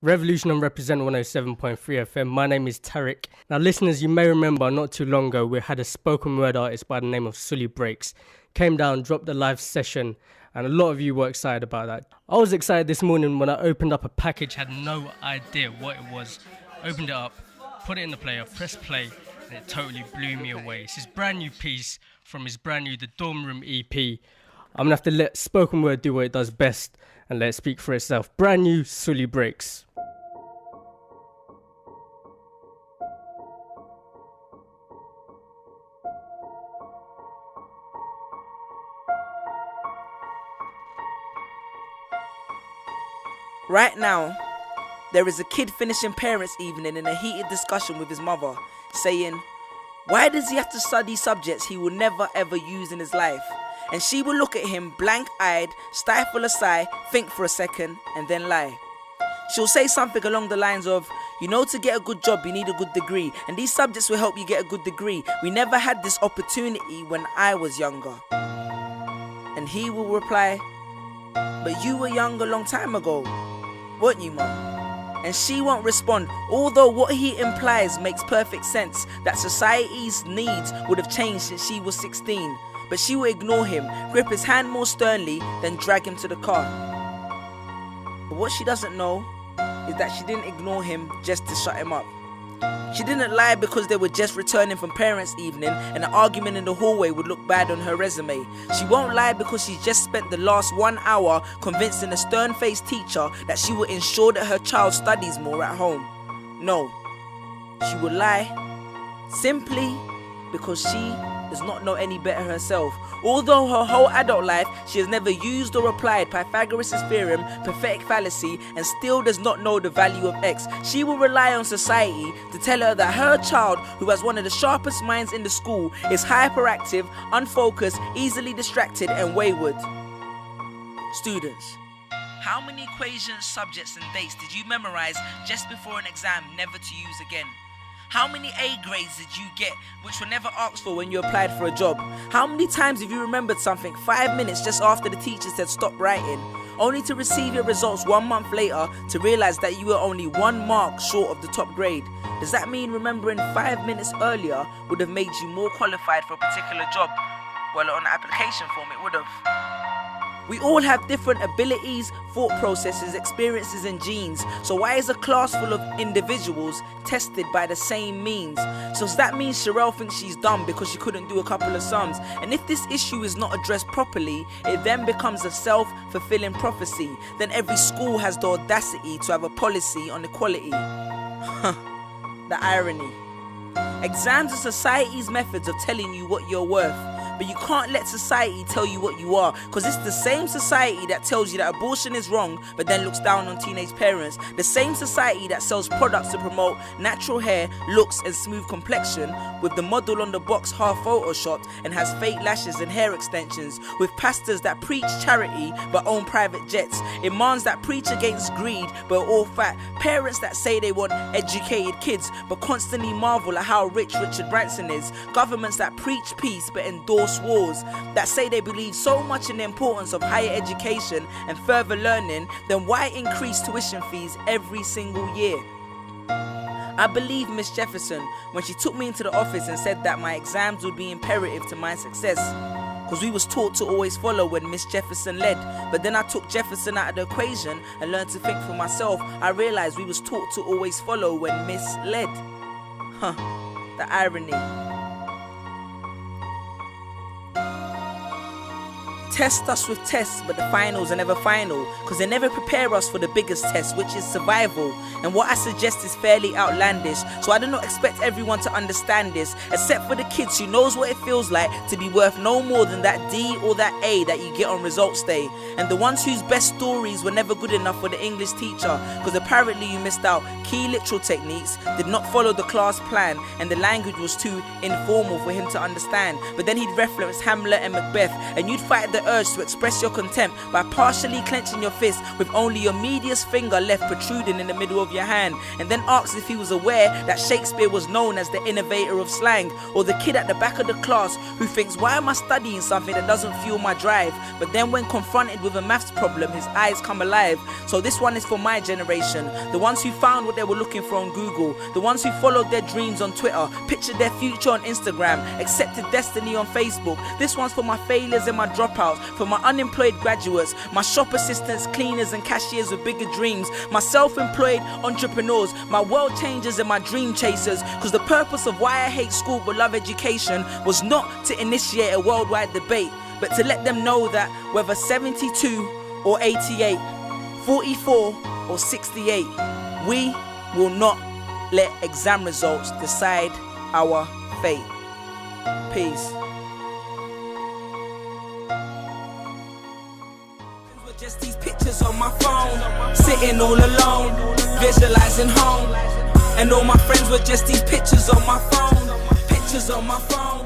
Revolution and Represent 107.3 FM. My name is Tariq. Now, listeners, you may remember not too long ago we had a spoken word artist by the name of Sully Breaks. Came down, dropped a live session, and a lot of you were excited about that. I was excited this morning when I opened up a package, had no idea what it was. Opened it up, put it in the player, pressed play, and it totally blew me away. It's his brand new piece from his brand new The Dorm Room EP. I'm going to have to let spoken word do what it does best and let it speak for itself. Brand new Sully Breaks. Right now, there is a kid finishing parents' evening in a heated discussion with his mother, saying, why does he have to study subjects he will never ever use in his life? And she will look at him blank-eyed, stifle a sigh, think for a second, and then lie. She'll say something along the lines of, you know, to get a good job you need a good degree, and these subjects will help you get a good degree. We never had this opportunity when I was younger. And he will reply, but you were young a long time ago, weren't you, mum? And she won't respond, although what he implies makes perfect sense, that society's needs would have changed since she was 16. But she will ignore him, grip his hand more sternly, then drag him to the car. But what she doesn't know is that she didn't ignore him just to shut him up. She didn't lie because they were just returning from parents' evening and an argument in the hallway would look bad on her resume. She won't lie because she's just spent the last 1 hour convincing a stern-faced teacher that she will ensure that her child studies more at home. No, she will lie simply because she does not know any better herself. Although her whole adult life she has never used or applied Pythagoras' theorem, pathetic fallacy, and still does not know the value of X, she will rely on society to tell her that her child, who has one of the sharpest minds in the school, is hyperactive, unfocused, easily distracted, and wayward. Students, how many equations, subjects, and dates did you memorize just before an exam never to use again? How many A grades did you get which were never asked for when you applied for a job? How many times have you remembered something 5 minutes just after the teacher said stop writing, only to receive your results 1 month later to realize that you were only 1 mark short of the top grade? Does that mean remembering 5 minutes earlier would have made you more qualified for a particular job? Well, on the application form it would have. We all have different abilities, thought processes, experiences and genes. So why is a class full of individuals tested by the same means? So does that mean Sherelle thinks she's dumb because she couldn't do a couple of sums? And if this issue is not addressed properly, it then becomes a self-fulfilling prophecy. Then every school has the audacity to have a policy on equality. The irony. Exams are society's methods of telling you what you're worth. But you can't let society tell you what you are, because it's the same society that tells you that abortion is wrong but then looks down on teenage parents. The same society that sells products to promote natural hair, looks and smooth complexion, with the model on the box half photoshopped and has fake lashes and hair extensions, with pastors that preach charity but own private jets, imams that preach against greed but are all fat, parents that say they want educated kids but constantly marvel at how rich Richard Branson is, governments that preach peace but endorse wars, that say they believe so much in the importance of higher education and further learning, then why increase tuition fees every single year? I believe Miss Jefferson when she took me into the office and said that my exams would be imperative to my success, because we was taught to always follow when Miss Jefferson led. But then I took Jefferson out of the equation and learned to think for myself. I realized we was taught to always follow when Miss led. The irony. Test us with tests, but the finals are never final, because they never prepare us for the biggest test, which is survival. And what I suggest is fairly outlandish, so I do not expect everyone to understand this, except for the kids who knows what it feels like to be worth no more than that D or that A that you get on results day, and the ones whose best stories were never good enough for the English teacher, because apparently you missed out key literal techniques, did not follow the class plan, and the language was too informal for him to understand. But then he'd reference Hamlet and Macbeth, and you'd fight the urge to express your contempt by partially clenching your fist with only your medius finger left protruding in the middle of your hand, and then asks if he was aware that Shakespeare was known as the innovator of slang, or the kid at the back of the class who thinks, why am I studying something that doesn't fuel my drive? But then when confronted with a maths problem, his eyes come alive. So this one is for my generation, the ones who found what they were looking for on Google, the ones who followed their dreams on Twitter, pictured their future on Instagram, accepted destiny on Facebook. This one's for my failures and my dropouts, for my unemployed graduates, my shop assistants, cleaners and cashiers with bigger dreams, my self-employed entrepreneurs, my world changers and my dream chasers. Because the purpose of why I hate school but love education was not to initiate a worldwide debate, but to let them know that whether 72 or 88, 44 or 68, we will not let exam results decide our fate. Peace. Just these pictures on my phone, sitting all alone, visualizing home. And all my friends were just these pictures on my phone, pictures on my phone.